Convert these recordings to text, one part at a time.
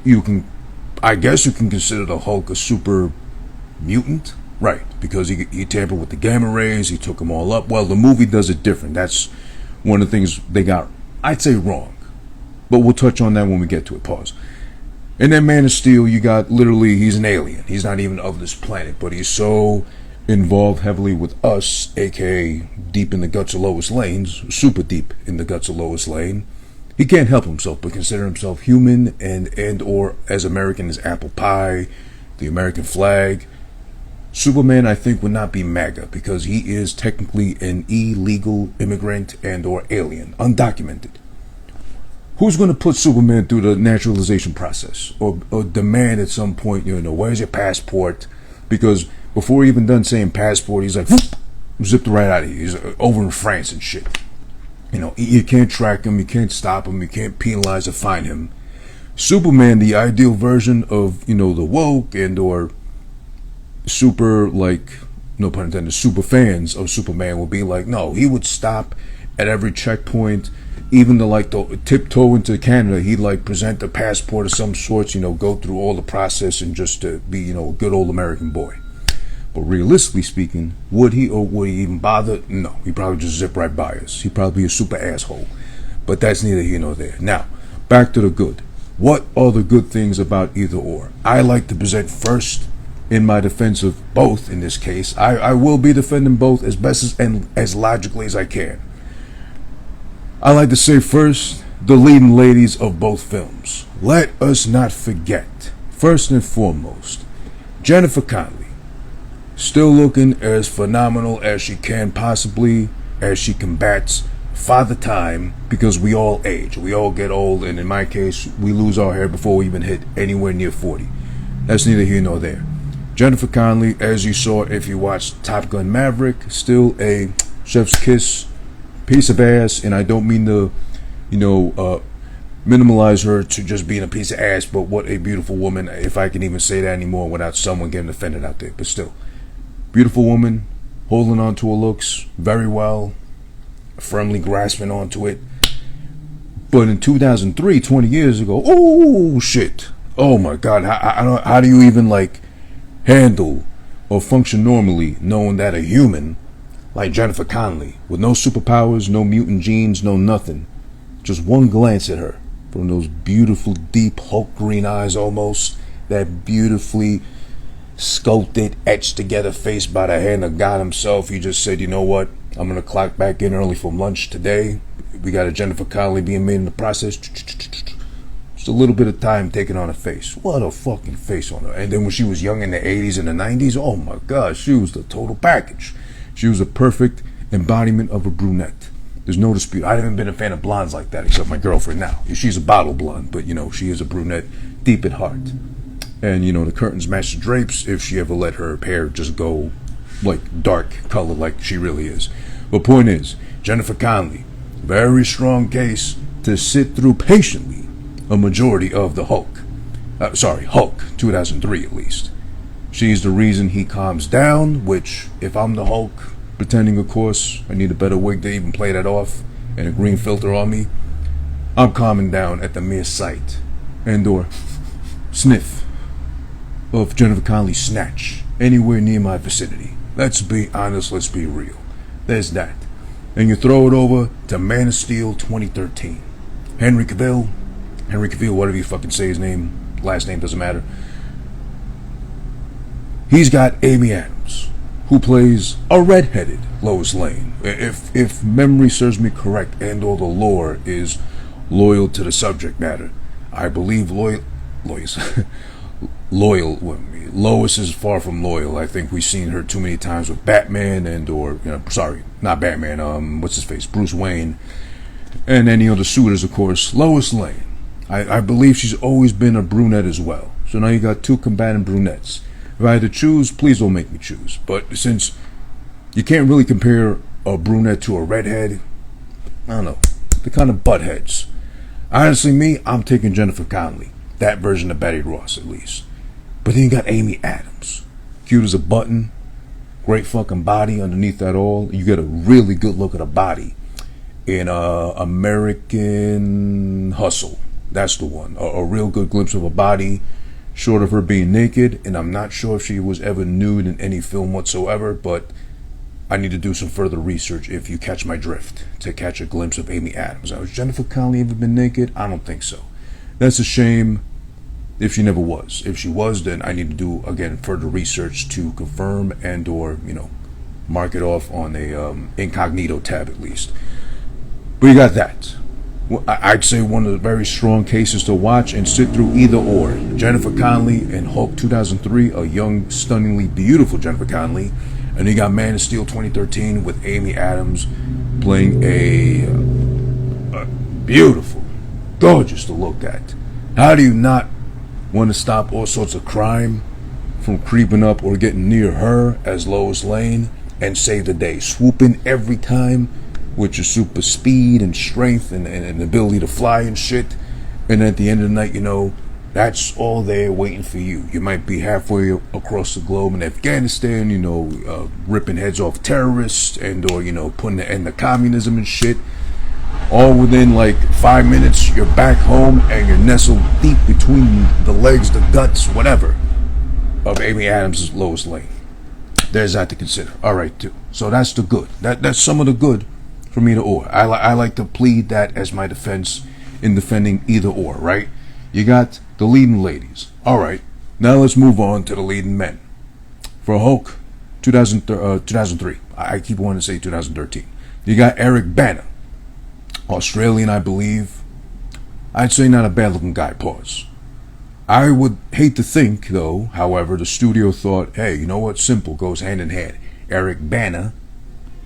You can, I guess you can consider the Hulk a super mutant, right? Because he tampered with the gamma rays, he took them all up. Well, the movie does it different. That's one of the things they got, I'd say, wrong. But we'll touch on that when we get to it. Pause. And then Man of Steel, you got literally, he's an alien. He's not even of this planet, but he's so involved heavily with us, aka deep in the guts of Lois Lane's, super deep in the guts of Lois Lane. He can't help himself but consider himself human and or as American as apple pie, the American flag. Superman, I think, would not be MAGA because he is technically an illegal immigrant and or alien, undocumented. Who's going to put Superman through the naturalization process or demand at some point, where's your passport? Because before he even done saying passport, he's like, whoop, zipped right out of here. He's over in France and shit. You can't track him, you can't stop him, you can't penalize or fine him. Superman, the ideal version of, the woke and or super, like, no pun intended, super fans of Superman would be like, no, he would stop at every checkpoint. Even to tiptoe into Canada, he'd like present a passport of some sorts, go through all the process and just to be, a good old American boy. But realistically speaking, would he or would he even bother? No, he'd probably just zip right by us. He'd probably be a super asshole. But that's neither here nor there. Now, back to the good. What are the good things about either or? I like to present first in my defense of both in this case. I will be defending both as best and as logically as I can. I like to say first, the leading ladies of both films. Let us not forget, first and foremost, Jennifer Connelly. Still looking as phenomenal as she can possibly, as she combats Father Time, because we all age, we all get old, and in my case, we lose our hair before we even hit anywhere near 40. That's neither here nor there. Jennifer Connelly, as you saw if you watched Top Gun Maverick, still a chef's kiss, piece of ass, and I don't mean to, minimalize her to just being a piece of ass, but what a beautiful woman, if I can even say that anymore without someone getting offended out there. But still, beautiful woman, holding on to her looks very well, firmly grasping onto it. But in 2003, 20 years ago, oh shit, oh my God, how do you even handle or function normally knowing that a human like Jennifer Connelly, with no superpowers, no mutant genes, no nothing, just one glance at her from those beautiful deep Hulk green eyes almost, that beautifully sculpted, etched together face by the hand of God himself, he just said, you know what, I'm going to clock back in early from lunch today. We got a Jennifer Connelly being made in the process. Just a little bit of time taken on her face. What a fucking face on her. And then when she was young in the 80s and the 90s, oh my God, she was the total package. She was a perfect embodiment of a brunette. There's no dispute. I haven't been a fan of blondes like that, except my girlfriend now. She's a bottle blonde, but she is a brunette deep at heart. And the curtains match the drapes if she ever let her hair just go dark color like she really is. But point is, Jennifer Connelly, very strong case to sit through patiently a majority of the Hulk. Hulk, 2003 at least. She's the reason he calms down, which, if I'm the Hulk, pretending of course, I need a better wig to even play that off, and a green filter on me, I'm calming down at the mere sight and or sniff of Jennifer Connelly's snatch anywhere near my vicinity. Let's be honest, let's be real. There's that. And you throw it over to Man of Steel 2013. Henry Cavill, whatever you fucking say his name, last name doesn't matter. He's got Amy Adams, who plays a redheaded Lois Lane. If memory serves me correct and or the lore is loyal to the subject matter, I believe Lois is far from loyal. I think we've seen her too many times with Batman and or, not Batman, what's his face, Bruce Wayne, and any other suitors, of course. Lois Lane, I believe she's always been a brunette as well. So now you got two combatant brunettes. If I had to choose, please don't make me choose. But since you can't really compare a brunette to a redhead, I don't know, they're kind of butt heads. Honestly, I'm taking Jennifer Connelly, that version of Betty Ross at least. But then you got Amy Adams, cute as a button, great fucking body underneath that all. You get a really good look at a body in American Hustle. That's the one. A real good glimpse of a body, short of her being naked, and I'm not sure if she was ever nude in any film whatsoever, but I need to do some further research, if you catch my drift, to catch a glimpse of Amy Adams. Now, has Jennifer Connelly ever been naked? I don't think so. That's a shame if she never was. If she was, then I need to do, again, further research to confirm and or, mark it off on a incognito tab at least. But you got that. I'd say one of the very strong cases to watch and sit through either or. Jennifer Connelly in Hulk 2003, a young, stunningly beautiful Jennifer Connelly. And you got Man of Steel 2013 with Amy Adams playing a beautiful, gorgeous to look at. How do you not want to stop all sorts of crime from creeping up or getting near her as Lois Lane and save the day? Swooping every time with your super speed and strength and ability to fly and shit. And at the end of the night, that's all there waiting for you. You might be halfway across the globe in Afghanistan, ripping heads off terrorists and or, putting an end to communism and shit. All within like 5 minutes, you're back home and you're nestled deep between the legs, the guts, whatever, of Amy Adams' Lois Lane. There's that to consider. All right, too. So that's the good. That's some of the good from either or. I like to plead that as my defense in defending either or, right? You got the leading ladies. All right, now let's move on to the leading men. For Hulk 2003, I keep wanting to say 2013. You got Eric Bana, Australian, I believe. I'd say not a bad looking guy, pause. I would hate to think, though, however, the studio thought, hey, you know what? Simple goes hand in hand. Eric Bana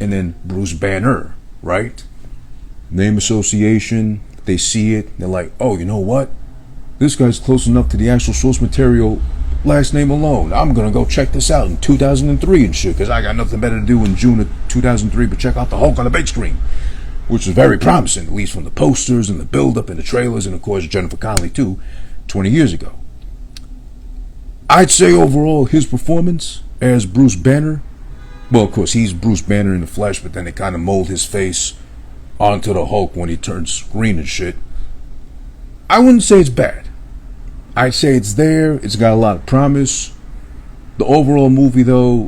and then Bruce Banner, right? Name association, they see it, they're like, oh, you know what? This guy's close enough to the actual source material, last name alone. I'm going to go check this out in 2003 and shit, because I got nothing better to do in June of 2003 but check out the Hulk on the big screen, which is very promising, at least from the posters and the build-up and the trailers, and of course Jennifer Connelly too, 20 years ago. I'd say overall his performance as Bruce Banner, well, of course he's Bruce Banner in the flesh, but then they kind of mold his face onto the Hulk when he turns green and shit. I wouldn't say it's bad. I'd say it's there. It's got a lot of promise. The overall movie, though,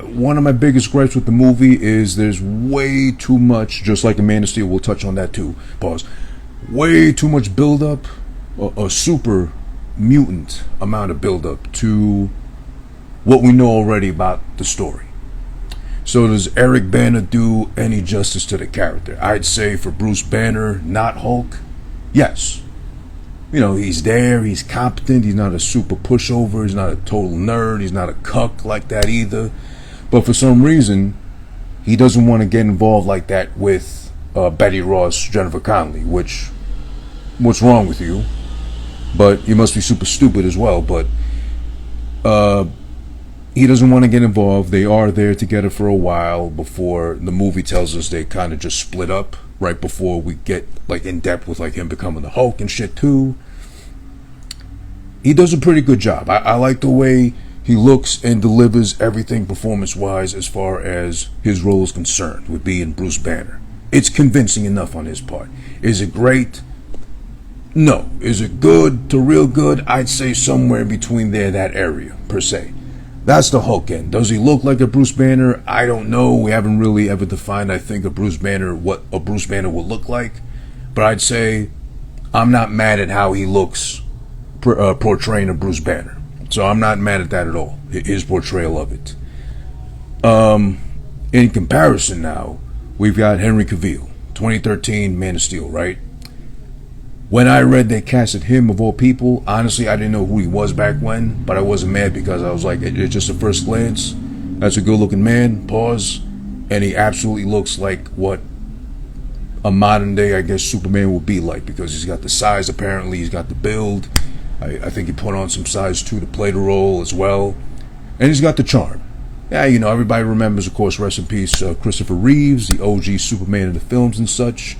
one of my biggest gripes with the movie is there's way too much, just like the Man of Steel, we'll touch on that too, pause, way too much build-up, a super mutant amount of build-up to what we know already about the story. So does Eric Bana do any justice to the character? I'd say for Bruce Banner, not Hulk, yes. He's there, he's competent, he's not a super pushover, he's not a total nerd, he's not a cuck like that either. But for some reason, he doesn't want to get involved like that with Betty Ross, Jennifer Connelly, which, what's wrong with you? But you must be super stupid as well. But he doesn't want to get involved. They are there together for a while before the movie tells us they kind of just split up right before we get like in depth with like him becoming the Hulk and shit too. He does a pretty good job. I like the way he looks and delivers everything performance-wise as far as his role is concerned with being Bruce Banner. It's convincing enough on his part. Is it great? No. Is it good to real good? I'd say somewhere between there, that area, per se. That's the Hulk end. Does he look like a Bruce Banner? I don't know. We haven't really ever defined, I think, a Bruce Banner, what a Bruce Banner would look like. But I'd say I'm not mad at how he looks portraying a Bruce Banner. So I'm not mad at that at all, his portrayal of it. In comparison now, we've got Henry Cavill, 2013 Man of Steel, right? When I read they casted him of all people, honestly, I didn't know who he was back when, but I wasn't mad because I was like, it's just a first glance. That's a good-looking man, pause, and he absolutely looks like what a modern-day, I guess, Superman would be like, because he's got the size, apparently, he's got the build. I think he put on some size too to play the role as well. And he's got the charm. Yeah, everybody remembers, of course, rest in peace, Christopher Reeves, the OG Superman of the films and such.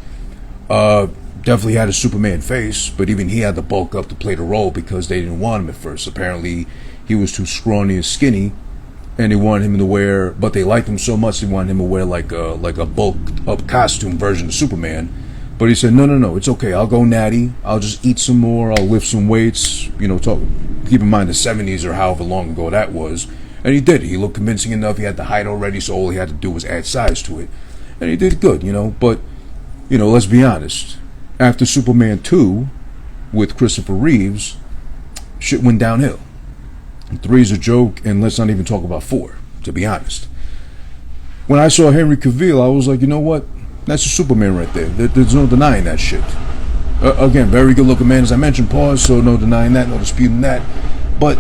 Definitely had a Superman face, but even he had to bulk up to play the role because they didn't want him at first. Apparently, he was too scrawny and skinny, and they wanted him to wear, but they liked him so much they wanted him to wear like a bulked up costume version of Superman. But he said, no, it's okay. I'll go natty. I'll just eat some more. I'll lift some weights. You know, keep in mind the 70s or however long ago that was. And he did. He looked convincing enough. He had the height already, so all he had to do was add size to it. And he did good, you know. But, you know, let's be honest. After Superman 2 with Christopher Reeves, shit went downhill. 3's a joke, and let's not even talk about 4, to be honest. When I saw Henry Cavill, I was like, you know what? That's a Superman right there. There's no denying that shit. Again, very good looking man, as I mentioned, pause, so no denying that, no disputing that. But,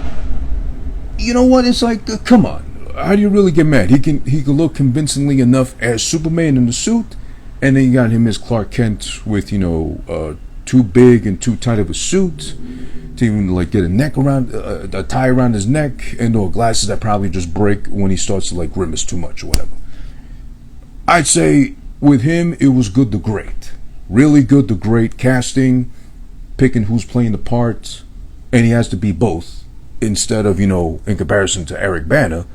you know what? It's like, come on. How do you really get mad? He can look convincingly enough as Superman in the suit, and then you got him as Clark Kent with, you know, too big and too tight of a suit to even like get a tie around his neck, and or glasses that probably just break when he starts to like grimace too much or whatever. I'd say with him, it was good to great. Really good to great casting, picking who's playing the part, and he has to be both, instead of, you know, in comparison to Eric Bana,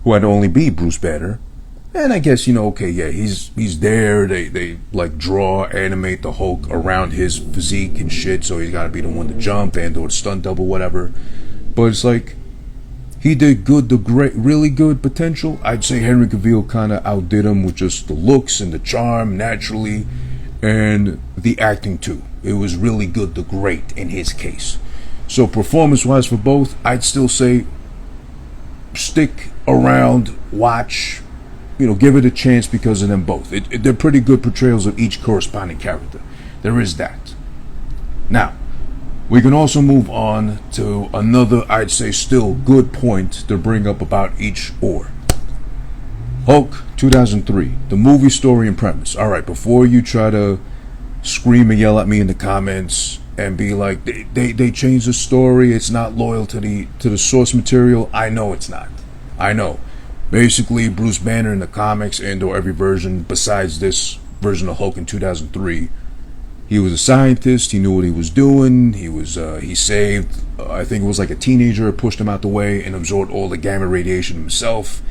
who had to only be Bruce Banner. And I guess, you know, okay, yeah, he's there. They like draw, animate the Hulk around his physique and shit, so he's got to be the one to jump and or stunt double, whatever. But it's like, he did good to great, really good potential. I'd say Henry Cavill kind of outdid him with just the looks and the charm naturally, and the acting too. It was really good to great in his case. So performance-wise for both, I'd still say stick around, watch, you know, give it a chance because of them both. They're pretty good portrayals of each corresponding character. There is that. Now, we can also move on to another, I'd say still good point to bring up about each or. Hulk 2003, the movie story and premise. Alright, before you try to scream and yell at me in the comments and be like, they changed the story, it's not loyal to the source material, I know it's not. I know. Basically, Bruce Banner in the comics and or every version besides this version of Hulk in 2003, he was a scientist. He knew what he was doing. He saved, I think it was like a teenager, pushed him out the way and absorbed all the gamma radiation himself,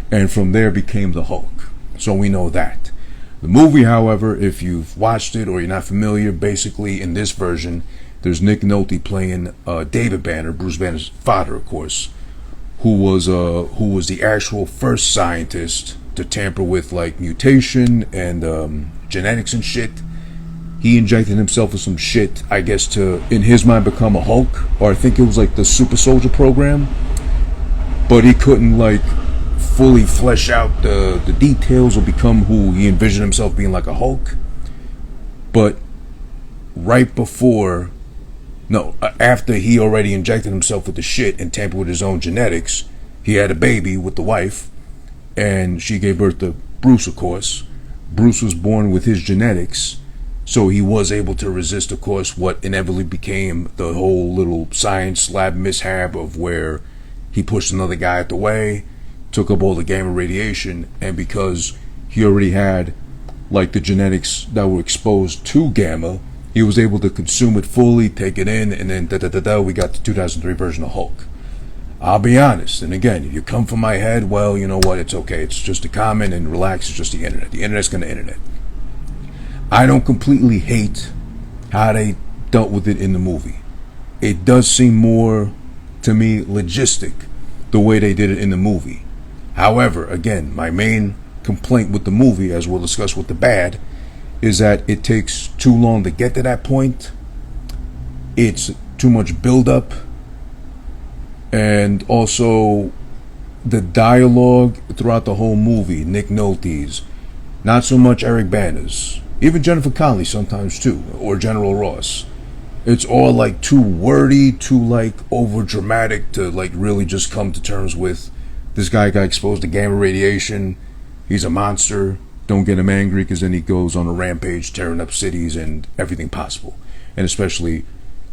and from there became the Hulk. So we know that. The movie, however, if you've watched it or you're not familiar, basically in this version, there's Nick Nolte playing David Banner, Bruce Banner's father, of course, who was the actual first scientist to tamper with like mutation and genetics and shit. He injected himself with some shit, I guess, to, in his mind, become a Hulk, or I think it was like the Super Soldier program, but he couldn't like fully flesh out the details or become who he envisioned himself being, like a Hulk. But right before, no, after he already injected himself with the shit and tampered with his own genetics, he had a baby with the wife, and she gave birth to Bruce, of course. Bruce was born with his genetics, so he was able to resist, of course, what inevitably became the whole little science lab mishap of where he pushed another guy out the way, took up all the gamma radiation, and because he already had like the genetics that were exposed to gamma, he was able to consume it fully, take it in, and then we got the 2003 version of Hulk. I'll be honest, and again, if you come from my head, well, you know what, it's okay, it's just a comment, and relax, it's just the internet. The internet's gonna internet. I don't completely hate how they dealt with it in the movie. It does seem more, to me, logistic, the way they did it in the movie. However, again, my main complaint with the movie, as we'll discuss with the bad, is that it takes too long to get to that point. It's too much build-up, and also the dialogue throughout the whole movie, Nick Nolte's, not so much Eric Bana's, even Jennifer Connelly sometimes too, or General Ross. It's all like too wordy, too like over dramatic to like really just come to terms with this guy got exposed to gamma radiation, he's a monster, don't get him angry, because then he goes on a rampage tearing up cities and everything possible, and especially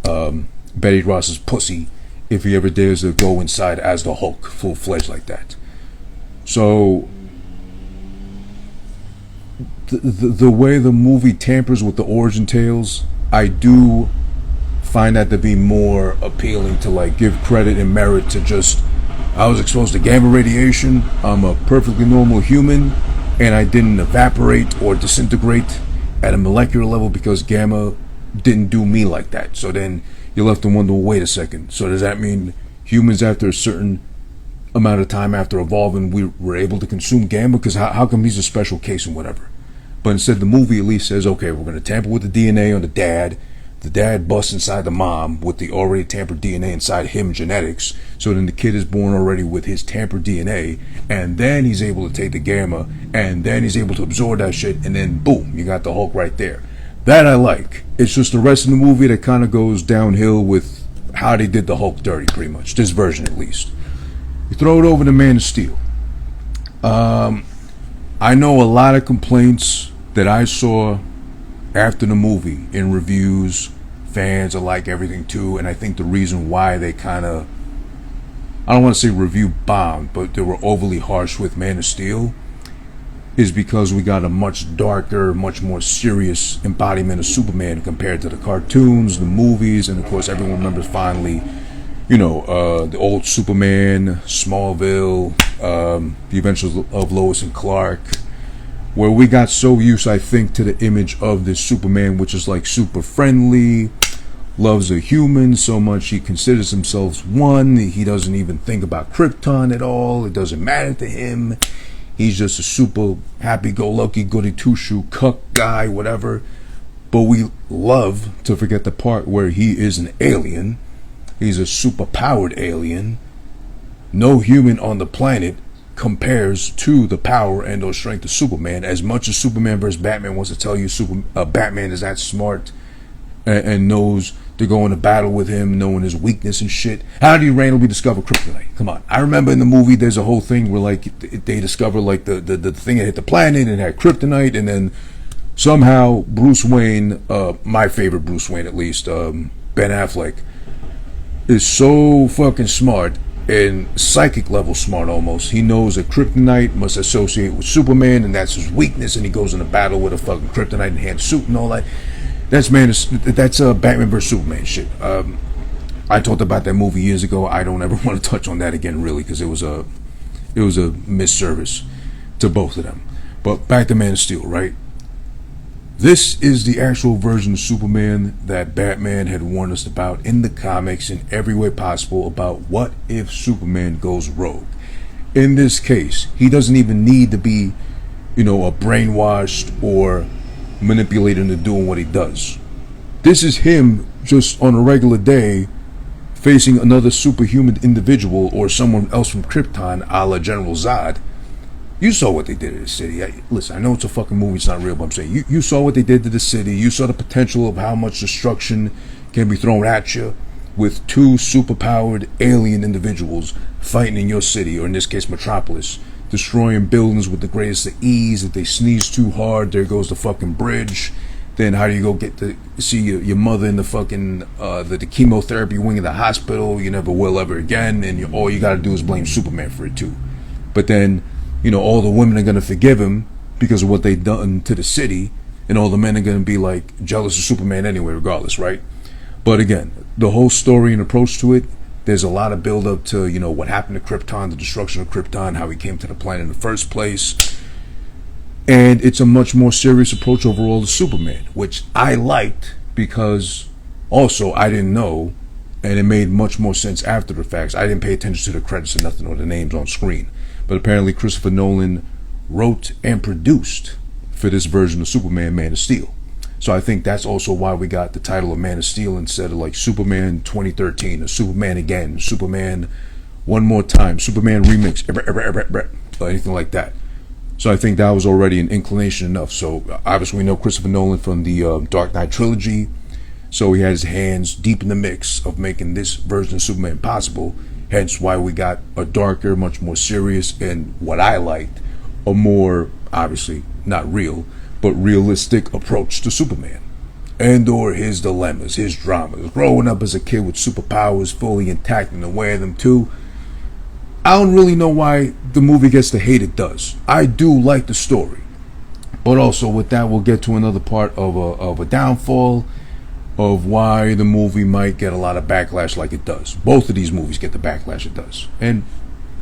Betty Ross's pussy if he ever dares to go inside as the Hulk full-fledged like that. So the way the movie tampers with the origin tales, I do find that to be more appealing, to like give credit and merit to just, I was exposed to gamma radiation, I'm a perfectly normal human, and I didn't evaporate or disintegrate at a molecular level because Gamma didn't do me like that. So then you're left to wonder, well, wait a second. So does that mean humans, after a certain amount of time after evolving, we were able to consume Gamma? Because how come he's a special case and whatever? But instead, the movie at least says, okay, we're going to tamper with the DNA on the dad. The dad busts inside the mom with the already tampered DNA inside him genetics. So then the kid is born already with his tampered DNA. And then he's able to take the Gamma. And then he's able to absorb that shit. And then boom, you got the Hulk right there. That I like. It's just the rest of the movie that kind of goes downhill with how they did the Hulk dirty, pretty much. This version at least. You throw it over to Man of Steel. I know a lot of complaints that I saw after the movie in reviews, fans alike, everything too, and I think the reason why they kind of, I don't want to say review bombed, but they were overly harsh with Man of Steel, is because we got a much darker, much more serious embodiment of Superman compared to the cartoons, the movies, and of course everyone remembers finally, you know, the old Superman, Smallville, the Adventures of Lois and Clark, where we got so used, I think, to the image of this Superman, which is like super friendly, loves a human so much he considers himself one. He doesn't even think about Krypton at all. It doesn't matter to him. He's just a super happy-go-lucky, goody-two-shoe, cuck guy, whatever. But we love to forget the part where he is an alien. He's a super-powered alien. No human on the planet compares to the power and or strength of Superman. As much as Superman versus Batman wants to tell you Batman is that smart and knows to go into battle with him, knowing his weakness and shit. How do you randomly discover kryptonite? Come on. I remember in the movie there's a whole thing where like they discover like the thing that hit the planet and had kryptonite, and then somehow Bruce Wayne, my favorite Bruce Wayne at least, Ben Affleck, is so fucking smart and psychic level smart almost. He knows that kryptonite must associate with Superman and that's his weakness, and he goes into battle with a fucking kryptonite enhanced suit and all that. That's Batman vs Superman shit. I talked about that movie years ago. I don't ever want to touch on that again really, because it was a misservice to both of them. But back to Man of Steel, right? This is the actual version of Superman that Batman had warned us about in the comics in every way possible about what if Superman goes rogue. In this case, he doesn't even need to be, you know, a brainwashed or manipulated into doing what he does. This is him just on a regular day facing another superhuman individual or someone else from Krypton, a la General Zod. You saw what they did to the city. Listen, I know it's a fucking movie, it's not real, but I'm saying you saw what they did to the city. You saw the potential of how much destruction can be thrown at you with two superpowered alien individuals fighting in your city, or in this case Metropolis, destroying buildings with the greatest of ease. If they sneeze too hard, there goes the fucking bridge. Then how do you go get to see your mother in the fucking the chemotherapy wing of the hospital? You never will ever again, and all you gotta do is blame Superman for it too. But then, you know, all the women are going to forgive him because of what they've done to the city, and all the men are going to be like jealous of Superman anyway, regardless, right? But again, the whole story and approach to it, there's a lot of build up to, you know, what happened to Krypton, the destruction of Krypton, how he came to the planet in the first place. And it's a much more serious approach overall to Superman, which I liked because also I didn't know, and it made much more sense after the facts. I didn't pay attention to the credits or nothing or the names on screen. But apparently Christopher Nolan wrote and produced for this version of Superman, Man of Steel. So I think that's also why we got the title of Man of Steel instead of like Superman 2013 or Superman Again, Superman One More Time, Superman Remix, or anything like that. So I think that was already an inclination enough. So obviously we know Christopher Nolan from the Dark Knight trilogy. So he had his hands deep in the mix of making this version of Superman possible. Hence why we got a darker, much more serious, and what I liked, a more, obviously not real, but realistic approach to Superman. And or his dilemmas, his dramas. Growing up as a kid with superpowers fully intact and aware of them too. I don't really know why the movie gets the hate it does. I do like the story. But also with that, we'll get to another part of a downfall of why the movie might get a lot of backlash like it does. Both of these movies get the backlash it does. And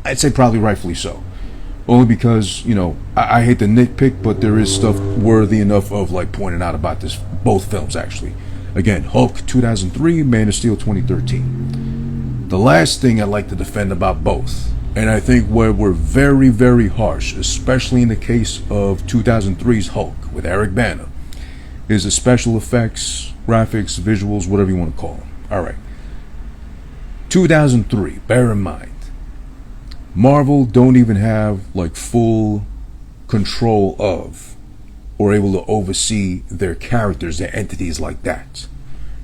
I'd say probably rightfully so. Only because, you know, I hate to nitpick, but there is stuff worthy enough of like pointing out about this, both films actually. Again, Hulk 2003, Man of Steel 2013. The last thing I'd like to defend about both, and I think where we're very, very harsh, especially in the case of 2003's Hulk with Eric Bana, is the special effects, graphics, visuals, whatever you want to call them. Alright. 2003, bear in mind, Marvel don't even have like full control of or able to oversee their characters, their entities like that.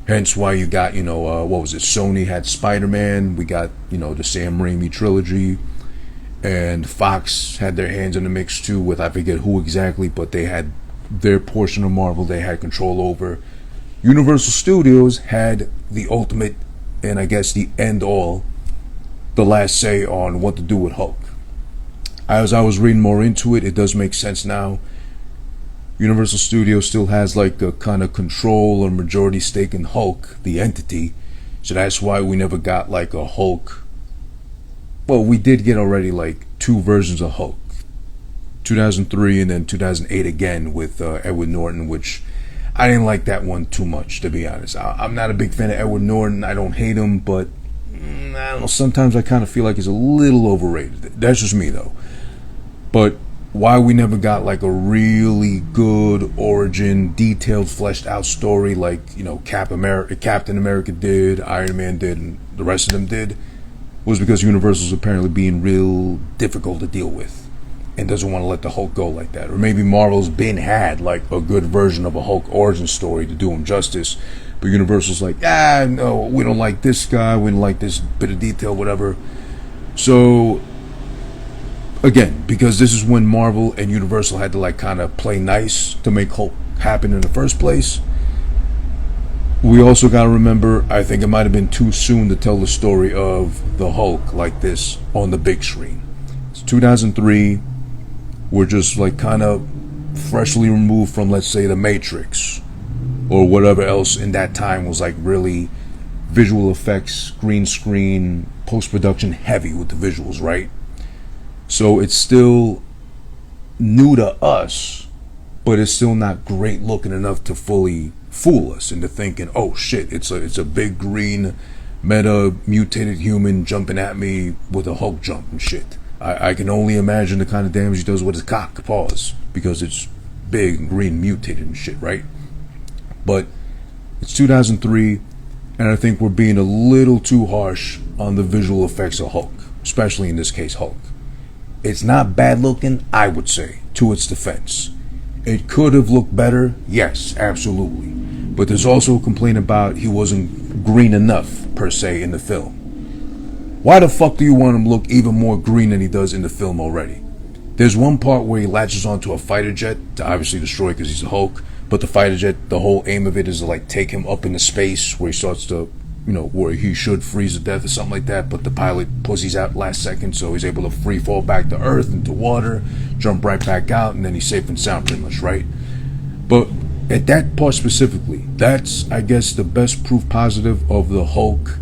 Hence why you got, you know, what was it? Sony had Spider-Man. We got, you know, the Sam Raimi trilogy. And Fox had their hands in the mix too with, I forget who exactly, but they had their portion of Marvel they had control over. Universal Studios had the ultimate and I guess the end all, the last say on what to do with Hulk. As I was reading more into it, it does make sense now. Universal Studios still has like a kind of control or majority stake in Hulk, the entity. So that's why we never got like a Hulk. Well, we did get already like two versions of Hulk. 2003 and then 2008 again with Edward Norton, which I didn't like that one too much, to be honest. I'm not a big fan of Edward Norton. I don't hate him, but I don't know, sometimes I kind of feel like he's a little overrated. That's just me though. But why we never got like a really good origin, detailed, fleshed out story like, you know, Captain America did, Iron Man did, and the rest of them did, was because Universal's apparently being real difficult to deal with and doesn't want to let the Hulk go like that. Or maybe Marvel's had like a good version of a Hulk origin story to do him justice, but Universal's like, no, we don't like this guy, we don't like this bit of detail, whatever. So again, because this is when Marvel and Universal had to like kind of play nice to make Hulk happen in the first place. We also got to remember, I think it might have been too soon to tell the story of the Hulk like this on the big screen. It's 2003. We're just like kind of freshly removed from, let's say, The Matrix or whatever else in that time was like really visual effects, green screen, post-production heavy with the visuals, right? So it's still new to us, but it's still not great looking enough to fully fool us into thinking, oh shit, it's a big green meta mutated human jumping at me with a Hulk jump and shit. I can only imagine the kind of damage he does with his cock paws because it's big and green mutated and shit, right? But it's 2003, and I think we're being a little too harsh on the visual effects of Hulk, especially in this case Hulk. It's not bad looking, I would say, to its defense. It could have looked better, yes, absolutely. But there's also a complaint about he wasn't green enough, per se, in the film. Why the fuck do you want him to look even more green than he does in the film already? There's one part where he latches onto a fighter jet to obviously destroy because he's a Hulk, but the fighter jet, the whole aim of it is to like take him up into space where he starts to, you know, where he should freeze to death or something like that, but the pilot pussies out last second, so he's able to free fall back to Earth, into water, jump right back out, and then he's safe and sound pretty much, right? But at that part specifically, that's, I guess, the best proof positive of the Hulk,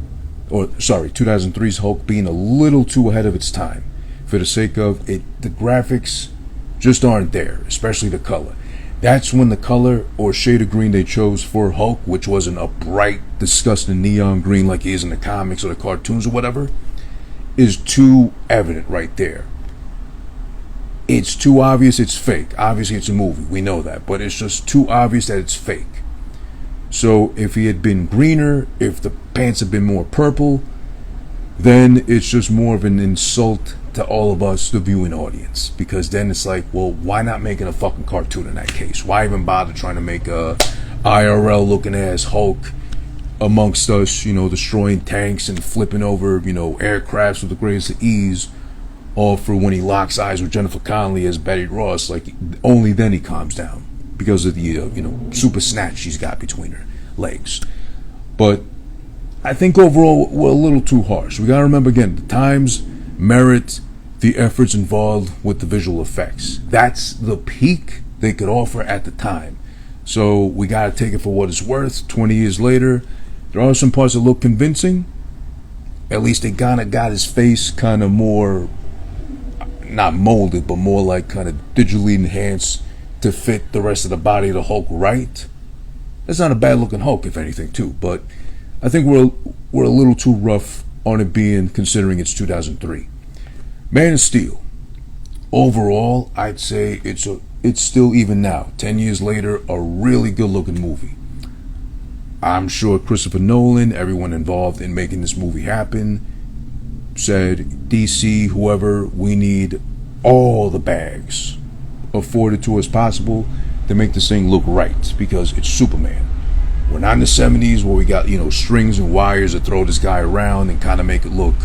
or sorry, 2003's Hulk being a little too ahead of its time. For the sake of it, the graphics just aren't there, especially the color. That's when the color or shade of green they chose for Hulk, which wasn't a bright, disgusting neon green like he is in the comics or the cartoons or whatever, is too evident right there. It's too obvious it's fake. Obviously it's a movie, we know that, but it's just too obvious that it's fake. So if he had been greener, if the pants had been more purple, then it's just more of an insult to all of us, the viewing audience, because then it's like, well, why not making a fucking cartoon in that case? Why even bother trying to make a IRL looking ass Hulk amongst us, you know, destroying tanks and flipping over, you know, aircrafts with the greatest of ease, all for when he locks eyes with Jennifer Connelly as Betty Ross, like only then he calms down because of the you know, super snatch she's got between her legs. But I think overall we're a little too harsh. We gotta remember again, the times merit the efforts involved with the visual effects. That's the peak they could offer at the time. So we gotta take it for what it's worth. 20 years later, there are some parts that look convincing. At least they kinda got his face kinda more, not molded, but more like kind of digitally enhanced to fit the rest of the body of the Hulk right. That's not a bad looking Hulk, if anything, too. But I think we're a little too rough on it being, considering it's 2003. Man of Steel. Overall, I'd say it's still, even now, 10 years later, a really good looking movie. I'm sure Christopher Nolan, everyone involved in making this movie happen, said, DC, whoever, we need all the bags afforded to us possible to make this thing look right, because it's Superman. We're not in the 70s where we got, strings and wires to throw this guy around and kind of make it look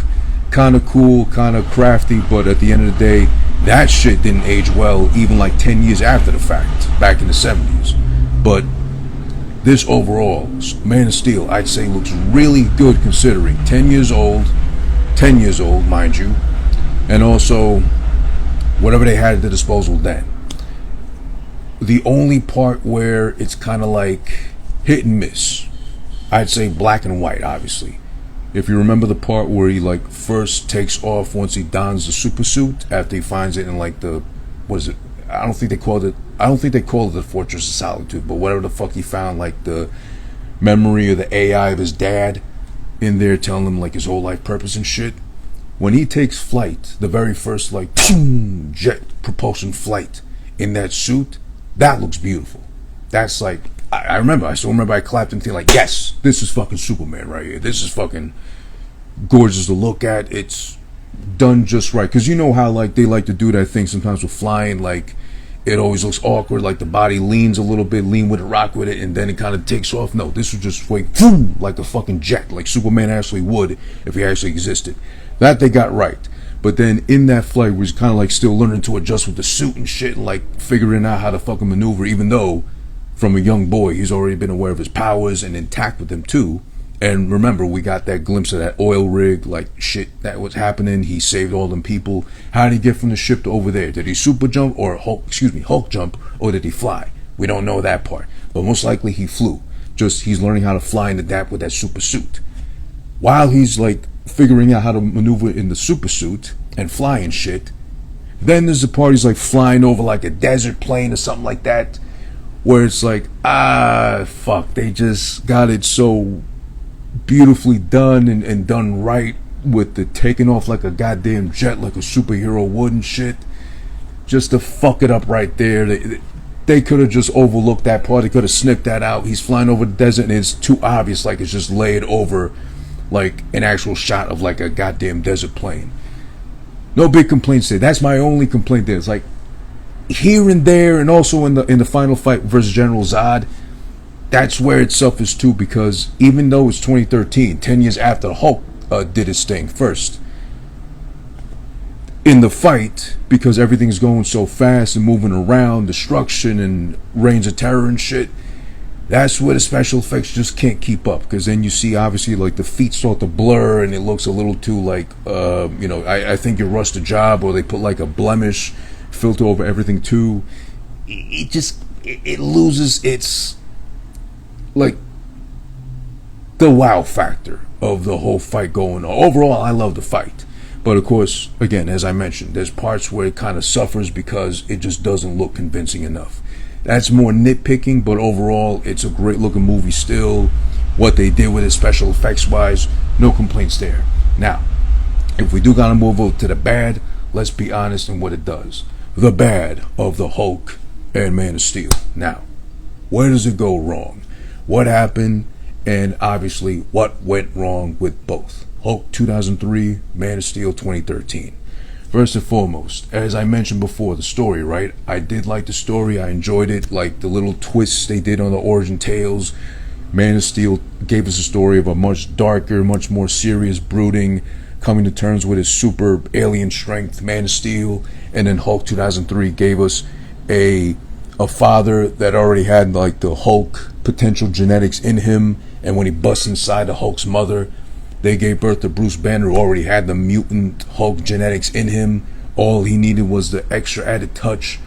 kind of cool, kind of crafty, but at the end of the day, that shit didn't age well even like 10 years after the fact, back in the 70s. But this overall, Man of Steel, I'd say looks really good considering 10 years old, mind you, and also whatever they had at their disposal then. The only part where it's kind of like hit and miss, I'd say black and white, obviously. If you remember the part where he like first takes off once he dons the super suit after he finds it in like the, what is it? I don't think they called it the Fortress of Solitude, but whatever the fuck he found, like the memory or the AI of his dad in there telling him like his whole life purpose and shit. When he takes flight, the very first like jet propulsion flight in that suit, that looks beautiful. That's like, I still remember I clapped and thinking like, yes, this is fucking Superman right here. This is fucking gorgeous to look at. It's done just right. Because you know how like they like to do that thing sometimes with flying, like it always looks awkward, like the body leans a little bit, lean with it, rock with it, and then it kind of takes off. No, this was just like a fucking jet, like Superman actually would if he actually existed. That they got right. But then in that flight, was kind of like still learning to adjust with the suit and shit, and like figuring out how to fucking maneuver, even though from a young boy, he's already been aware of his powers and intact with them too. And remember, we got that glimpse of that oil rig, like shit that was happening. He saved all them people. How did he get from the ship to over there? Did he super jump or Hulk jump, or did he fly? We don't know that part, but most likely he flew. Just he's learning how to fly and adapt with that super suit. While he's like figuring out how to maneuver in the super suit and fly and shit, then there's the part he's like flying over like a desert plane or something like that, where it's like, fuck, they just got it so beautifully done and done right with the taking off like a goddamn jet, like a superhero would and shit. Just to fuck it up right there. They could have just overlooked that part. They could have snipped that out. He's flying over the desert and it's too obvious, like it's just laid over like an actual shot of like a goddamn desert plane. No big complaints there. That's my only complaint there. It's like, here and there, and also in the final fight versus General Zod, that's where it suffers too, because even though it's 2013, 10 years after the Hulk did his thing first, in the fight, because everything's going so fast and moving around, destruction and reigns of terror and shit, that's where the special effects just can't keep up, because then you see obviously like the feet start to blur and it looks a little too like I think you rushed a job, or they put like a blemish filter over everything too. It loses its like the wow factor of the whole fight going on. Overall, I love the fight, but of course, again, as I mentioned, there's parts where it kind of suffers because it just doesn't look convincing enough. That's more nitpicking, but overall, it's a great looking movie still. What they did with it special effects wise, no complaints there. Now, if we do gotta move over to the bad, let's be honest in what it does. The bad of the Hulk and Man of Steel. Now, where does it go wrong? What happened? And obviously, what went wrong with both? Hulk 2003, Man of Steel 2013. First and foremost, as I mentioned before, the story, right? I did like the story. I enjoyed it. Like the little twists they did on the origin tales. Man of Steel gave us a story of a much darker, much more serious, brooding, coming to terms with his super alien strength, Man of Steel. And then Hulk 2003 gave us a father that already had like the Hulk potential genetics in him, and when he busts inside the Hulk's mother, they gave birth to Bruce Banner, who already had the mutant Hulk genetics in him. All he needed was the extra added touch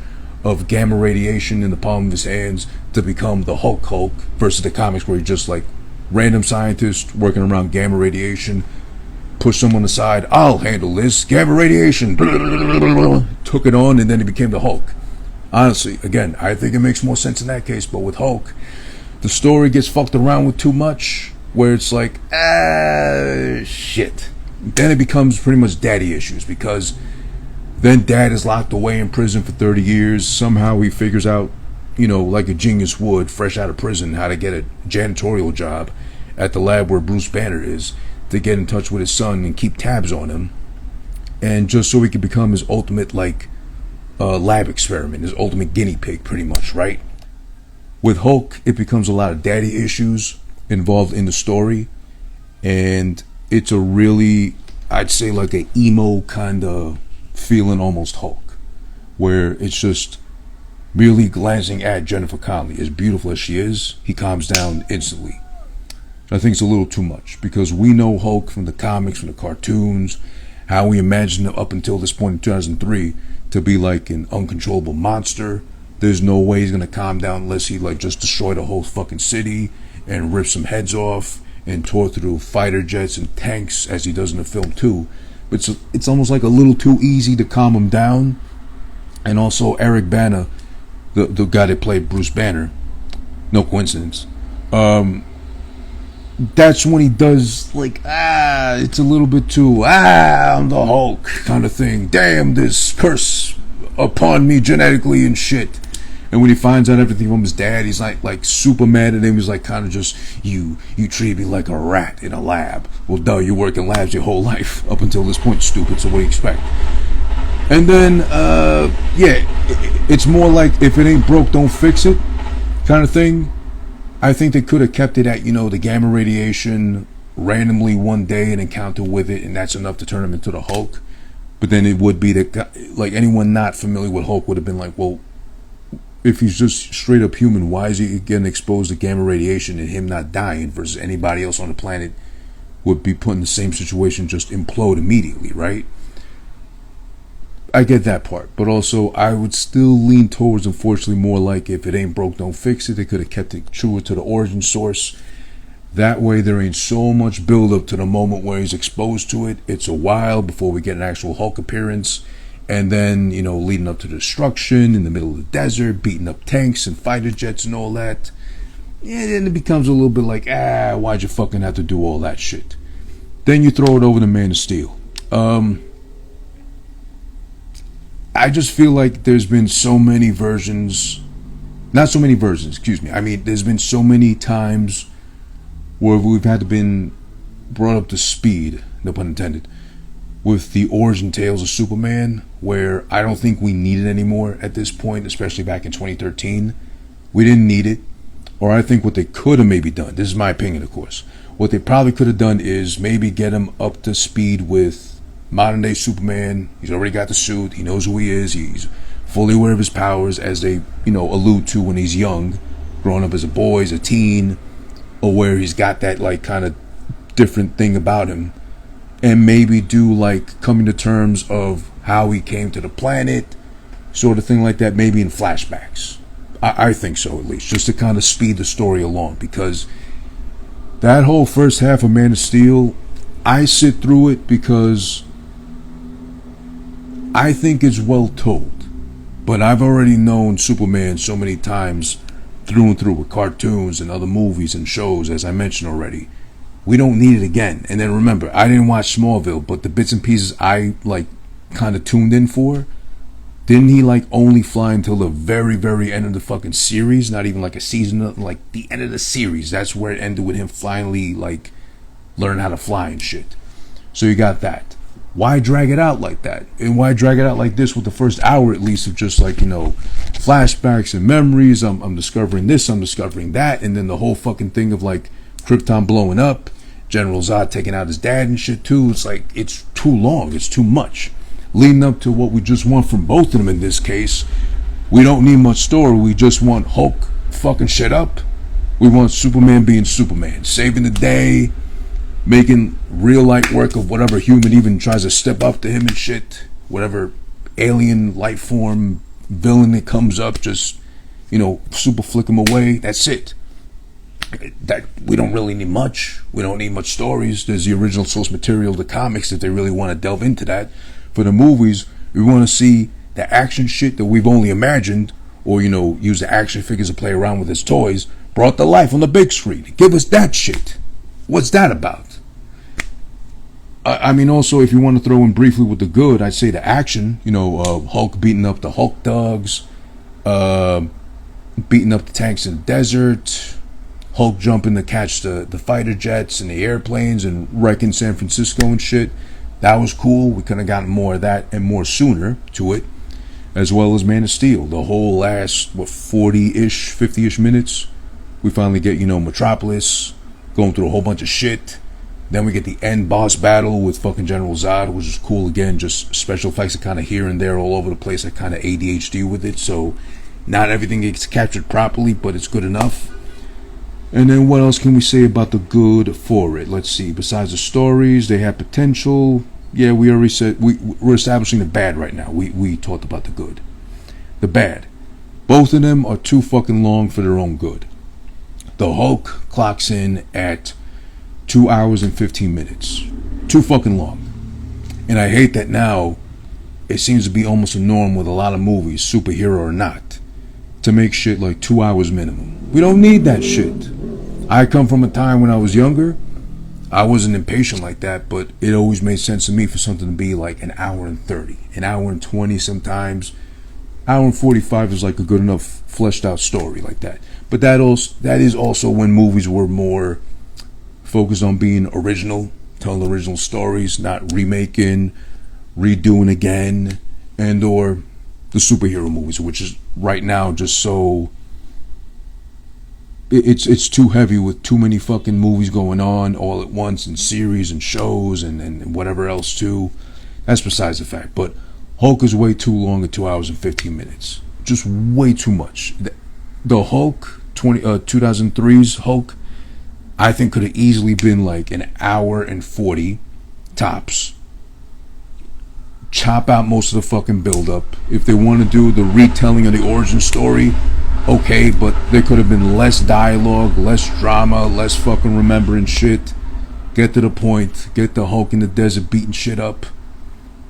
of gamma radiation in the palm of his hands to become the Hulk versus the comics where he's just like random scientist working around gamma radiation, pushed someone aside. I'll handle this. Gamma radiation. Took it on, and then he became the Hulk. Honestly, again, I think it makes more sense in that case. But with Hulk, the story gets fucked around with too much, where it's like, shit. Then it becomes pretty much daddy issues, because then dad is locked away in prison for 30 years. Somehow he figures out, like a genius would, fresh out of prison, how to get a janitorial job at the lab where Bruce Banner is, to get in touch with his son and keep tabs on him, and just so he could become his ultimate lab experiment, his ultimate guinea pig, pretty much, right? With Hulk, it becomes a lot of daddy issues involved in the story, and it's a really, I'd say, like a emo kind of feeling, almost Hulk, where it's just merely glancing at Jennifer Connelly, as beautiful as she is, he calms down instantly. I think it's a little too much, because we know Hulk from the comics, from the cartoons, how we imagined him up until this point in 2003 to be like an uncontrollable monster. There's no way he's gonna calm down unless he just destroyed a whole fucking city and rip some heads off and tore through fighter jets and tanks, as he does in the film too. But it's almost like a little too easy to calm him down. And also Eric Bana, the guy that played Bruce Banner, no coincidence, that's when he does it's a little bit too I'm the Hulk kind of thing. Damn this curse upon me genetically and shit. And when he finds out everything from his dad, he's like super mad at him. He's like, kind of just, you treat me like a rat in a lab. Well, duh, you work in labs your whole life up until this point, stupid. So what do you expect? And then it's more like, if it ain't broke, don't fix it kind of thing. I think they could have kept it at, the gamma radiation, randomly one day an encounter with it, and that's enough to turn him into the Hulk. But then it would be that, anyone not familiar with Hulk would have been like, well, if he's just straight up human, why is he getting exposed to gamma radiation and him not dying, versus anybody else on the planet would be put in the same situation, just implode immediately, right? I get that part, but also I would still lean towards, unfortunately, more like, if it ain't broke, don't fix it. They could have kept it truer to the origin source. That way there ain't so much build up to the moment where he's exposed to it. It's a while before we get an actual Hulk appearance, and then, leading up to destruction in the middle of the desert, beating up tanks and fighter jets and all that. Yeah, then it becomes a little bit like, why'd you fucking have to do all that shit? Then you throw it over to Man of Steel. I just feel like there's been so many versions, not so many versions, excuse me. I mean, there's been so many times where we've had to been brought up to speed, no pun intended, with the origin tales of Superman, where I don't think we need it anymore at this point, especially back in 2013. We didn't need it. Or I think what they could have maybe done, this is my opinion, of course, what they probably could have done is maybe get him up to speed with modern day Superman. He's already got the suit. He knows who he is. He's fully aware of his powers, as they, allude to when he's young, growing up as a boy, as a teen, or where he's got that kind of different thing about him. And maybe do coming to terms of how he came to the planet, sort of thing like that, maybe in flashbacks. I think so, at least, just to kind of speed the story along, because that whole first half of Man of Steel, I sit through it because I think it's well told, but I've already known Superman so many times through and through with cartoons and other movies and shows, as I mentioned already. We don't need it again. And then remember, I didn't watch Smallville, but the bits and pieces I kind of tuned in for, didn't he only fly until the very, very end of the fucking series? Not even a season, the end of the series. That's where it ended, with him finally learn how to fly and shit. So you got that. Why drag it out like that? And why drag it out like this with the first hour at least of just flashbacks and memories? I'm discovering this, I'm discovering that, and then the whole fucking thing of Krypton blowing up, General Zod taking out his dad and shit too. It's it's too long, it's too much. Leading up to what we just want from both of them in this case, we don't need much story. We just want Hulk fucking shit up. We want Superman being Superman, saving the day, making real light work of whatever human even tries to step up to him and shit. Whatever alien life form villain that comes up, just, super flick him away. That's it. that we don't really need much. We don't need much stories. There's the original source material, the comics, if they really want to delve into that. For the movies, we want to see the action shit that we've only imagined, or, you know, use the action figures to play around with as toys, brought to life on the big screen. Give us that shit. What's that about? I mean, also, if you want to throw in briefly with the good, I'd say the action. You know, Hulk beating up the Hulk dogs, beating up the tanks in the desert, Hulk jumping to catch the fighter jets and the airplanes and wrecking San Francisco and shit. That was cool. We could have gotten more of that and more sooner to it. As well as Man of Steel. The whole last, 40-ish, 50-ish minutes, we finally get, you know, Metropolis going through a whole bunch of shit. Then we get the end boss battle with fucking General Zod, which is cool again. Just special effects are kind of here and there all over the place. I kind of ADHD with it, so not everything gets captured properly, but it's good enough. And then what else can we say about the good for it? Let's see. Besides the stories, they have potential. Yeah, we already said we're establishing the bad right now. We talked about the good. The bad. Both of them are too fucking long for their own good. The Hulk clocks in at 2 hours and 15 minutes. Too fucking long. And I hate that now it seems to be almost a norm with a lot of movies, superhero or not, to make shit like 2 hours minimum. We don't need that shit. I come from a time when I was younger. I wasn't impatient like that, but it always made sense to me for something to be like an hour and 30, an hour and 20 sometimes. Hour and 45 is like a good enough fleshed out story like that. But that is also when movies were more focused on being original, telling original stories, not remaking, redoing again, and or the superhero movies, which is right now just so it's too heavy with too many fucking movies going on all at once, and series and shows and whatever else too. That's besides the fact. But Hulk is way too long at 2 hours and 15 minutes. Just way too much. The Hulk, 2003's Hulk, I think could have easily been like an hour and 40 tops. Chop out most of the fucking build up. If they want to do the retelling of the origin story, okay, but there could have been less dialogue, less drama, less fucking remembering shit. Get to the point. Get the Hulk in the desert beating shit up,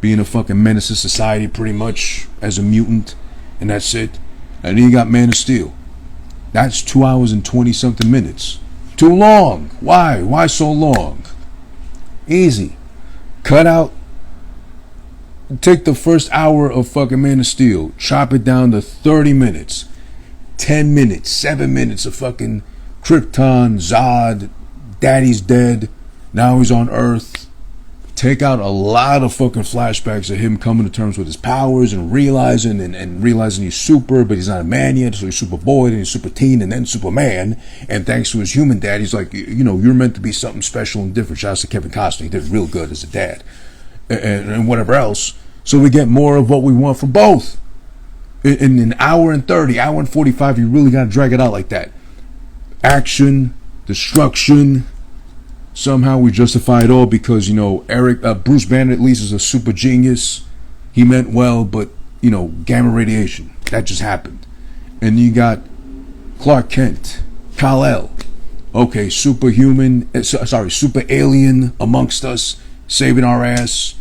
being a fucking menace to society pretty much as a mutant, and that's it. And then you got Man of Steel. That's 2 hours and 20 something minutes. Too long. Why? Why so long? Easy. Cut out. Take the first hour of fucking Man of Steel, chop it down to 30 minutes. 10 minutes, 7 minutes of fucking Krypton, Zod, Daddy's dead, now he's on Earth. Take out a lot of fucking flashbacks of him coming to terms with his powers and realizing he's super, but he's not a man yet, so he's Superboy, and he's Super Teen, and then Superman. And thanks to his human dad, he's like, you know, you're meant to be something special and different. Shouts to Kevin Costner, he did real good as a dad. And whatever else. So we get more of what we want from both. In an hour and 30, hour and 45, you really got to drag it out like that. Action, destruction. Somehow we justify it all because, you know, Bruce Banner at least is a super genius. He meant well, but, you know, gamma radiation. That just happened. And you got Clark Kent, Kal-El. Okay, super alien amongst us, saving our ass.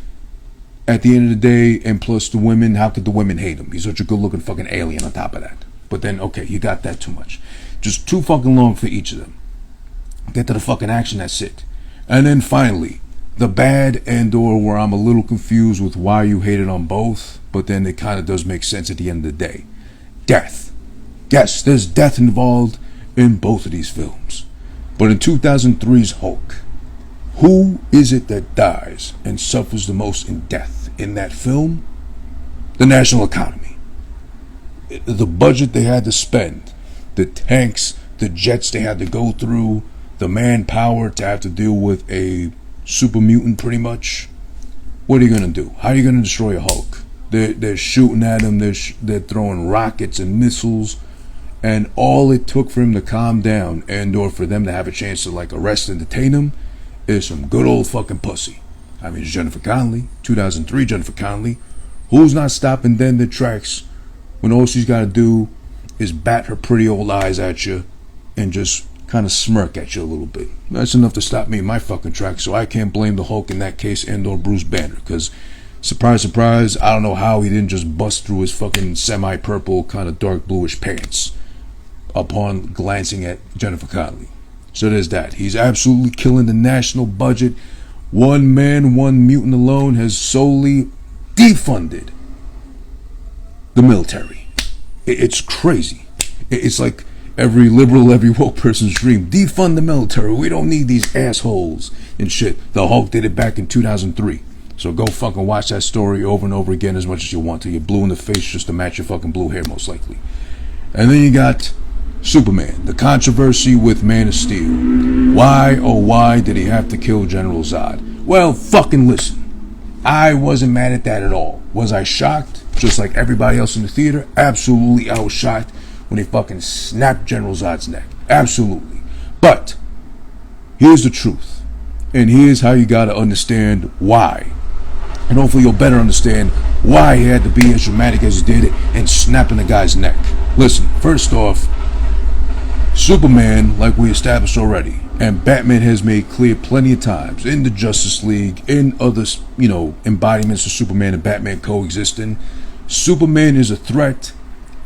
At the end of the day, and plus the women, how could the women hate him? He's such a good-looking fucking alien on top of that. But then, okay, you got that too much. Just too fucking long for each of them. Get to the fucking action, that's it. And then finally, the bad and or where I'm a little confused with why you hate it on both, but then it kind of does make sense at the end of the day. Death. Yes, there's death involved in both of these films. But in 2003's Hulk, who is it that dies and suffers the most in death in that film? The national economy. The budget they had to spend, the tanks, the jets they had to go through, the manpower to have to deal with a super mutant pretty much. What are you going to do? How are you going to destroy a Hulk? They're shooting at him, they're throwing rockets and missiles, and all it took for him to calm down and or for them to have a chance to like arrest and detain him is some good old fucking pussy. I mean, it's Jennifer Connelly, 2003 Jennifer Connelly. Who's not stopping dead in the tracks when all she's got to do is bat her pretty old eyes at you and just kind of smirk at you a little bit. That's enough to stop me in my fucking tracks, so I can't blame the Hulk in that case and or Bruce Banner, because surprise, surprise, I don't know how he didn't just bust through his fucking semi-purple, kind of dark bluish pants upon glancing at Jennifer Connelly. So there's that. He's absolutely killing the national budget. One man, one mutant alone has solely defunded the military. It's crazy. It's like every liberal, every woke person's dream. Defund the military. We don't need these assholes and shit. The Hulk did it back in 2003. So go fucking watch that story over and over again as much as you want to. You're blue in the face just to match your fucking blue hair, most likely. And then you got Superman, the controversy with Man of Steel. Why, oh why did he have to kill General Zod? Well, fucking listen. I wasn't mad at that at all. Was I shocked? Just like everybody else in the theater? Absolutely, I was shocked when he fucking snapped General Zod's neck. Absolutely. But here's the truth. And here's how you gotta understand why. And hopefully you'll better understand why he had to be as dramatic as he did and snapping the guy's neck. Listen, first off, Superman, like we established already, and Batman has made clear plenty of times in the Justice League, in other, embodiments of Superman and Batman coexisting, Superman is a threat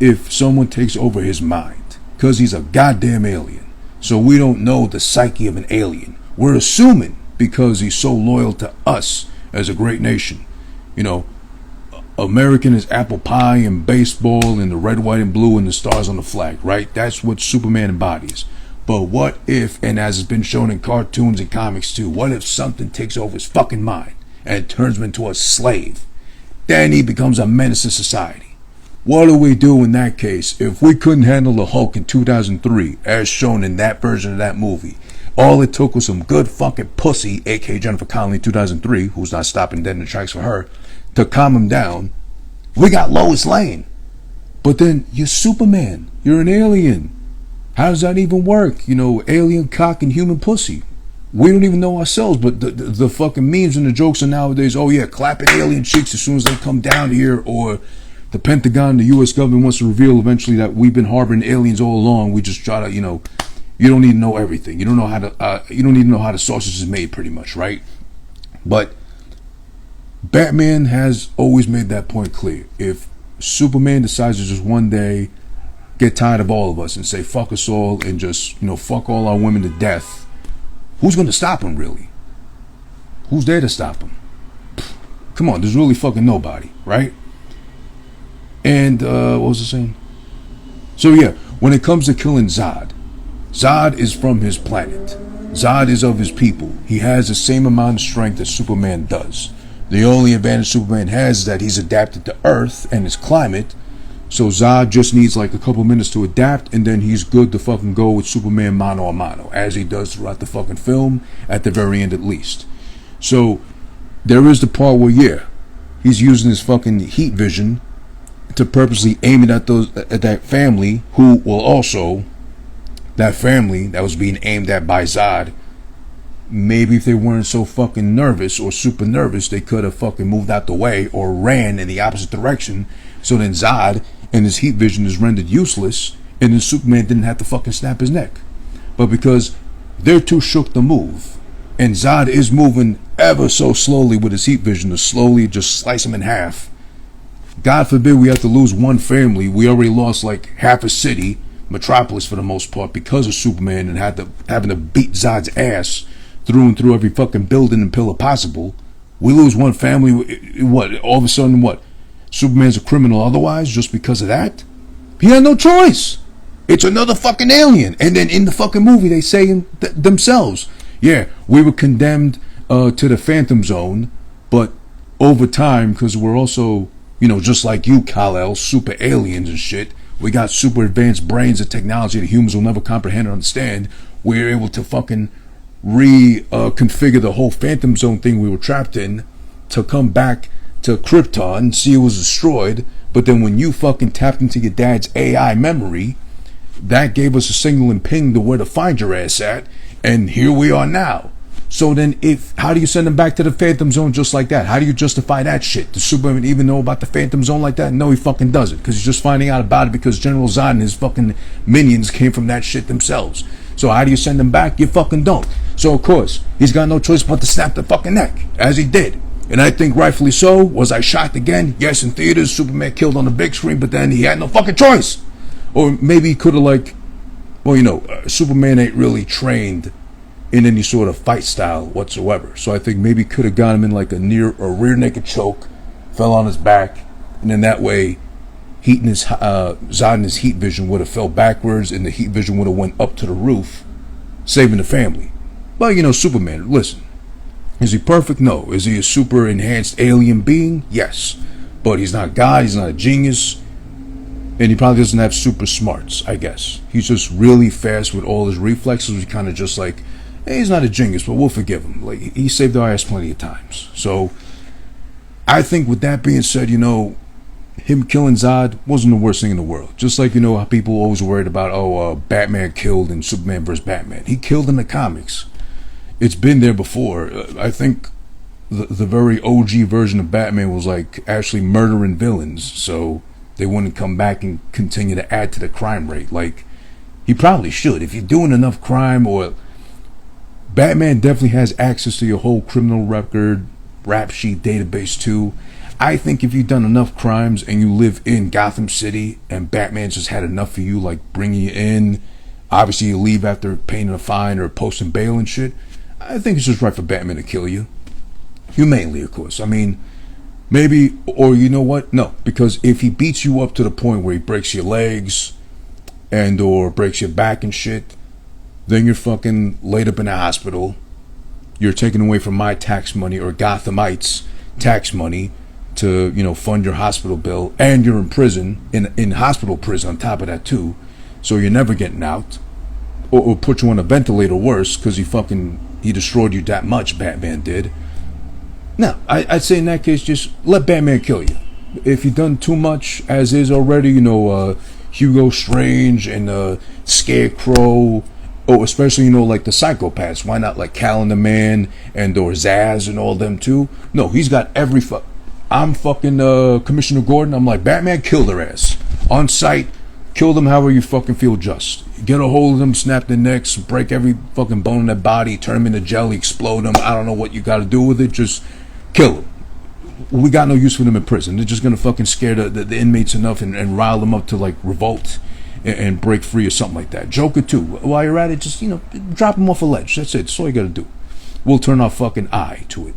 if someone takes over his mind, because he's a goddamn alien. So we don't know the psyche of an alien. We're assuming because he's so loyal to us as a great nation. American is apple pie and baseball and the red, white, and blue and the stars on the flag, right? That's what Superman embodies. But what if, and as has been shown in cartoons and comics too, what if something takes over his fucking mind and turns him into a slave? Then he becomes a menace to society. What do we do in that case if we couldn't handle the Hulk in 2003 as shown in that version of that movie? All it took was some good fucking pussy, aka Jennifer Connelly in 2003, who's not stopping dead in the tracks for her, to calm him down. We got Lois Lane. But then you're Superman. You're an alien. How does that even work? Alien cock and human pussy. We don't even know ourselves, but the fucking memes and the jokes are nowadays, oh yeah, clapping alien cheeks as soon as they come down here, or the Pentagon, the U.S. government wants to reveal eventually that we've been harboring aliens all along. We just try to, you don't need to know everything. You don't know how to, you don't need to know how the sausage is made, pretty much, right? But Batman has always made that point clear. If Superman decides to just one day get tired of all of us and say fuck us all and just, fuck all our women to death, who's going to stop him, really? Who's there to stop him? Come on, there's really fucking nobody, right? And what was I saying? So yeah, when it comes to killing Zod, Zod is from his planet. Zod is of his people. He has the same amount of strength that Superman does. The only advantage Superman has is that he's adapted to Earth and its climate. So Zod just needs like a couple minutes to adapt, and then he's good to fucking go with Superman mano a mano, as he does throughout the fucking film, at the very end at least. So there is the part where, yeah, he's using his fucking heat vision to purposely aim it at that family, who will also, that family that was being aimed at by Zod, maybe if they weren't so fucking nervous or super nervous, they could have fucking moved out the way or ran in the opposite direction. So then Zod and his heat vision is rendered useless, and then Superman didn't have to fucking snap his neck. But because they're too shook to move, and Zod is moving ever so slowly with his heat vision to slowly just slice him in half, God forbid we have to lose one family. We already lost like half a city, Metropolis for the most part, because of Superman and having to beat Zod's ass through and through every fucking building and pillar possible. We lose one family, what, all of a sudden, what, Superman's a criminal otherwise just because of that? He had no choice. It's another fucking alien. And then in the fucking movie they say themselves, yeah, we were condemned to the Phantom Zone, but over time, because we're also, just like you, Kal-El, super aliens and shit, we got super advanced brains and technology that humans will never comprehend or understand, we're able to fucking reconfigure the whole Phantom Zone thing we were trapped in to come back to Krypton, see it was destroyed. But then when you fucking tapped into your dad's AI memory, that gave us a signal and ping to where to find your ass at, and here we are now. So then how do you send him back to the Phantom Zone just like that? How do you justify that shit? Does Superman even know about the Phantom Zone like that? No, he fucking doesn't, because he's just finding out about it because General Zod and his fucking minions came from that shit themselves. So how do you send him back? You fucking don't. So of course, he's got no choice but to snap the fucking neck, as he did. And I think rightfully so. Was I shocked again? Yes, in theaters, Superman killed on the big screen, but then he had no fucking choice. Or maybe he could have Superman ain't really trained in any sort of fight style whatsoever. So I think maybe could have got him in like a rear naked choke, fell on his back, and then that way, Zod and his heat vision would have fell backwards, and the heat vision would have went up to the roof, saving the family. But Superman, listen, is he perfect? No. Is he a super enhanced alien being? Yes. But he's not God, he's not a genius, and he probably doesn't have super smarts, I guess. He's just really fast with all his reflexes. We kind of just like, hey, he's not a genius, but we'll forgive him. Like, he saved our ass plenty of times. So I think with that being said, him killing Zod wasn't the worst thing in the world. Just like, how people always worried about, Batman killed in Superman vs. Batman. He killed in the comics. It's been there before. I think the very OG version of Batman was like actually murdering villains, so they wouldn't come back and continue to add to the crime rate. Like, he probably should. If you're doing enough crime, or Batman definitely has access to your whole criminal record, rap sheet, database too. I think if you've done enough crimes and you live in Gotham City and Batman's just had enough of you, like bringing you in, obviously you leave after paying a fine or posting bail and shit, I think it's just right for Batman to kill you. Humanely, of course. I mean, maybe, or you know what? No, because if he beats you up to the point where he breaks your legs and or breaks your back and shit, then you're fucking laid up in a hospital. You're taken away from my tax money or Gothamites' tax money to, fund your hospital bill, and you're in prison, in hospital prison on top of that too, so you're never getting out, or put you on a ventilator worse, because he destroyed you that much, Batman did. Now, I'd say in that case, just let Batman kill you. If you've done too much as is already, Hugo Strange and Scarecrow, or especially, like the psychopaths, why not like Calendar Man and or Zaz and all them too? No, he's got every I'm fucking Commissioner Gordon. I'm like, Batman, kill their ass. On sight, kill them however you fucking feel just. Get a hold of them, snap their necks, break every fucking bone in their body, turn them into jelly, explode them. I don't know what you got to do with it. Just kill them. We got no use for them in prison. They're just going to fucking scare the inmates enough and rile them up to like revolt and break free or something like that. Joker too. While you're at it, just, drop them off a ledge. That's it. That's all you got to do. We'll turn our fucking eye to it.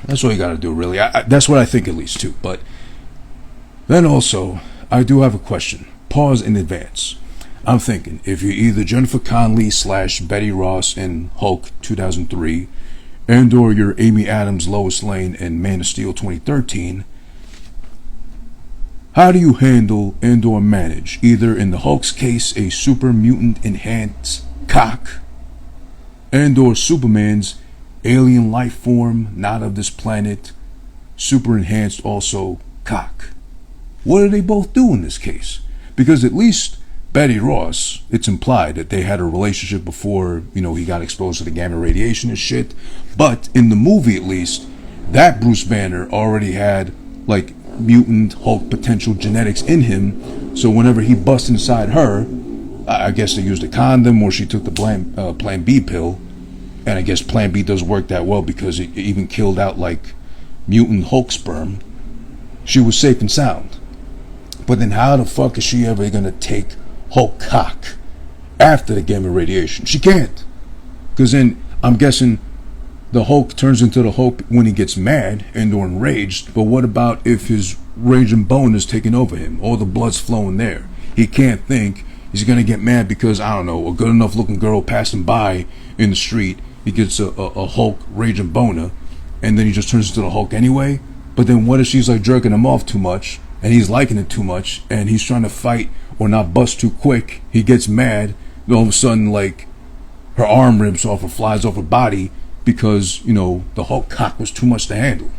That's all you got to do, really. That's what I think, at least, too. But then also, I do have a question. Pause in advance. I'm thinking, if you're either Jennifer Connelly / Betty Ross in Hulk 2003, and or you're Amy Adams, Lois Lane in Man of Steel 2013, how do you handle and or manage, either in the Hulk's case, a super mutant enhanced cock, and or Superman's alien life form, not of this planet, super enhanced also cock? What do they both do in this case? Because at least Betty Ross, it's implied that they had a relationship before, he got exposed to the gamma radiation and shit. But in the movie, at least, that Bruce Banner already had like mutant Hulk potential genetics in him. So whenever he busts inside her, I guess they used a condom or she took the Plan B pill. And I guess Plan B doesn't work that well because it even killed out like mutant Hulk sperm. She was safe and sound. But then how the fuck is she ever going to take Hulk cock after the gamma radiation? She can't. Because then I'm guessing the Hulk turns into the Hulk when he gets mad and or enraged. But what about if his raging bone is taking over him? All the blood's flowing there. He can't think. He's going to get mad because, I don't know, a good enough looking girl passed him by in the street. He gets a Hulk raging boner, and then he just turns into the Hulk anyway. But then what if she's like jerking him off too much, and he's liking it too much, and he's trying to fight or not bust too quick? He gets mad, and all of a sudden, like, her arm rips off or flies off her body because, the Hulk cock was too much to handle.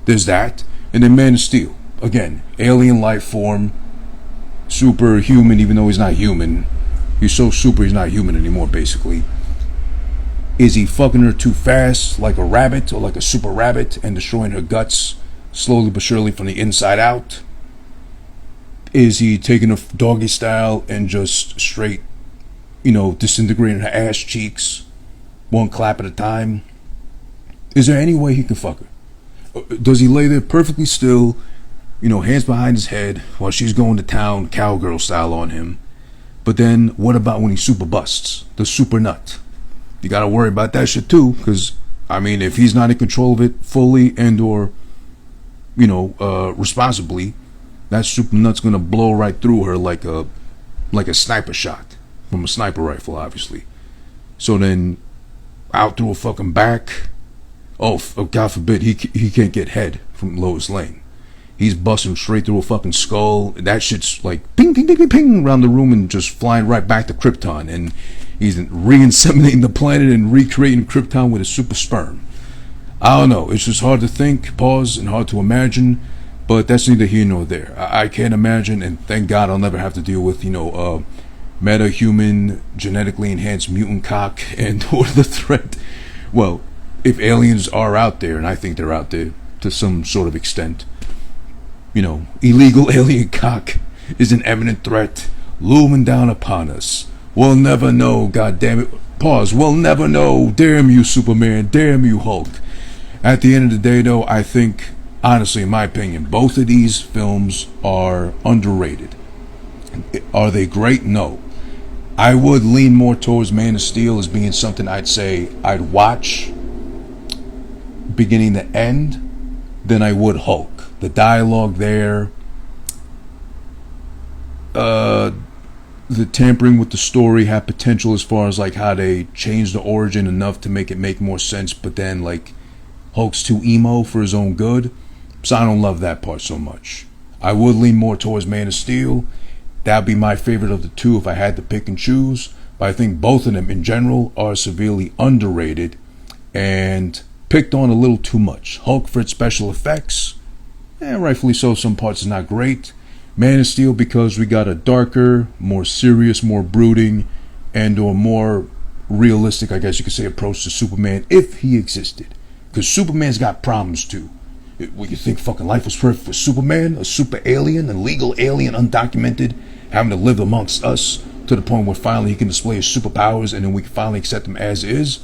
There's that. And then Man of Steel. Again, alien life form, superhuman even though he's not human. He's so super he's not human anymore, basically. Is he fucking her too fast, like a rabbit or like a super rabbit, and destroying her guts slowly but surely from the inside out? Is he taking her doggy style and just straight disintegrating her ass cheeks, one clap at a time. Is there any way he can fuck her? Does he lay there perfectly still, hands behind his head while she's going to town, cowgirl style on him? But then what about when he super busts, the super nut? You gotta worry about that shit too, because if he's not in control of it fully and or responsibly, that super nut's gonna blow right through her like a sniper shot from a sniper rifle, obviously. So then out through a fucking back. Oh, God forbid he can't get head from Lois Lane. He's busting straight through a fucking skull. That shit's like ping, ping, ping, ping, ping around the room and just flying right back to Krypton. And he's re-inseminating the planet and recreating Krypton with a super sperm. I don't know. It's just hard to think, pause, and hard to imagine. But that's neither here nor there. I can't imagine, and thank God I'll never have to deal with, meta-human, genetically enhanced mutant cock and or the threat. Well, if aliens are out there, and I think they're out there to some sort of extent, illegal alien cock is an imminent threat looming down upon us. We'll never know, goddammit. Pause. We'll never know. Damn you, Superman. Damn you, Hulk. At the end of the day, though, I think, honestly, in my opinion, both of these films are underrated. Are they great? No. I would lean more towards Man of Steel as being something I'd say I'd watch beginning to end than I would Hulk. The dialogue there, the tampering with the story had potential as far as like how they changed the origin enough to make it make more sense, but then like Hulk's too emo for his own good, so I don't love that part so much. I would lean more towards Man of Steel. That'd be my favorite of the two if I had to pick and choose, but I think both of them in general are severely underrated and picked on a little too much. Hulk for its special effects, rightfully so, some parts is not great. Man of Steel because we got a darker, more serious, more brooding, and or more realistic, I guess you could say, approach to Superman if he existed. Because Superman's got problems too. What, you think fucking life was perfect for Superman? A super alien, an illegal alien, undocumented, having to live amongst us to the point where finally he can display his superpowers and then we can finally accept him as is?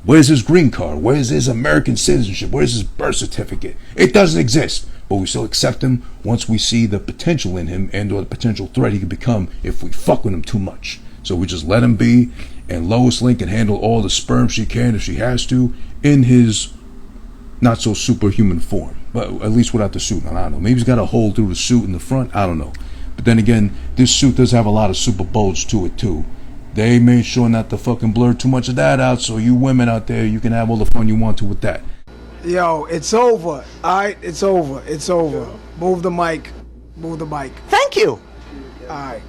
Where's his green card? Where's his American citizenship? Where's his birth certificate? It doesn't exist, but we still accept him once we see the potential in him and or the potential threat he could become if we fuck with him too much. So we just let him be, and Lois Lane can handle all the sperm she can if she has to in his not so superhuman form, but at least without the suit. I don't know. Maybe he's got a hole through the suit in the front. I don't know. But then again, this suit does have a lot of super bulge to it too. They made sure not to fucking blur too much of that out, so you women out there, you can have all the fun you want to with that. Yo, it's over. Alright, it's over. It's over. Move the mic. Move the mic. Thank you. Alright.